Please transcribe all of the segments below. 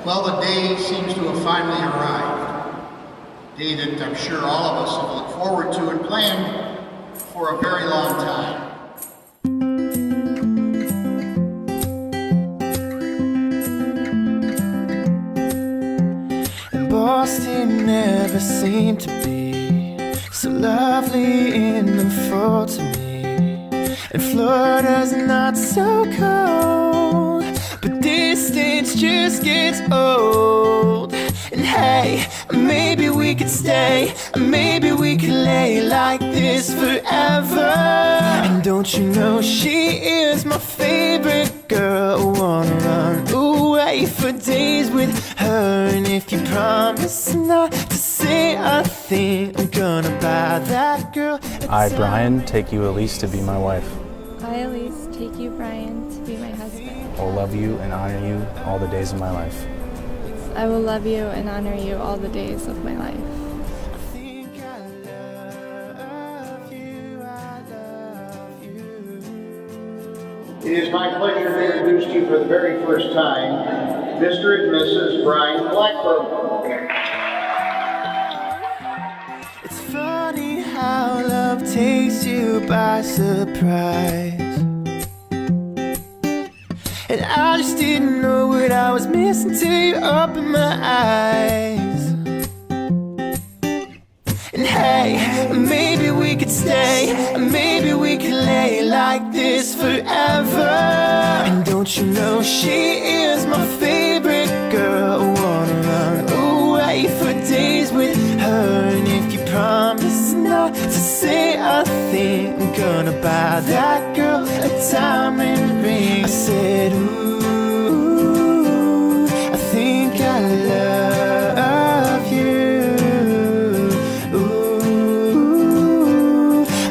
Well, the day seems to have finally arrived. A day that I'm sure all of us have looked forward to and planned for a very long time. And Boston never seemed to be so lovely in the fall to me. And Florida's not so cold, but distance just gets old. And hey, maybe we could stay, maybe we could lay like this forever. And don't you know she is my favorite girl? I wanna run away for days with her. And if you promise not to say a thing, I'm gonna buy that girl. I, Brian, take you, Elise, to be my wife. I, Elise, take you, Brian, to be my husband. I will love you and honor you all the days of my life. I will love you and honor you all the days of my life. It is my pleasure to introduce to you for the very first time, Mr. and Mrs. Brian Blackburn. It's funny how love takes you by surprise. And I just didn't know what I was missing till you opened my eyes. And hey, maybe we could stay, maybe we could lay like this forever. And don't you know she is my favorite girl? I wanna run away for days with her. And if you promise not to say a thing, I'm gonna buy that girl a diamond ring. I said, ooh, I think I love you. Ooh,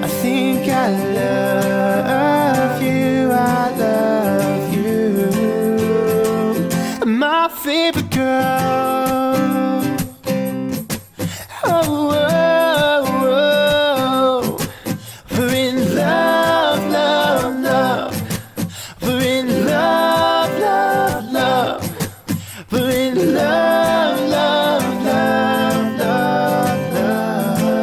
I think I love you. I love you. My favorite girl. Oh, oh, oh. We're in love, love, love. We're in love, love, love. We're in love, love, love, love, love.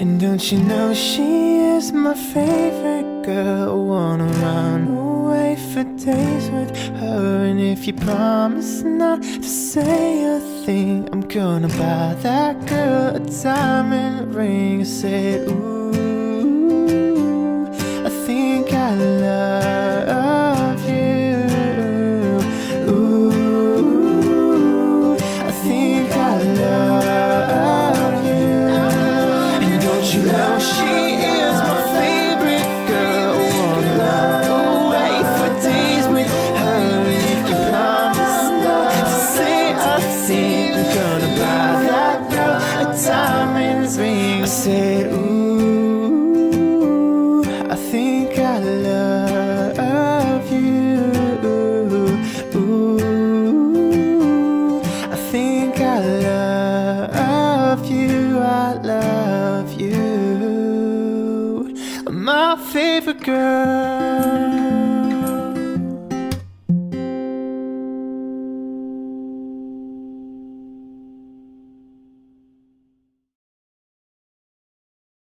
And don't you know she is my favorite girl? I wanna run away for days with her. And if you promise not to say a thing, I'm gonna buy that girl a diamond ring. I said, ooh, I think I love you. Ooh, I think I love you. And don't you know she is my favorite girl? I wanna run away for days with her. And if you promise not to say a thing, I'm gonna buy that girl a diamond ring. I said, ooh, I think I love you. Ooh, I think I love you. I love you. My favorite girl.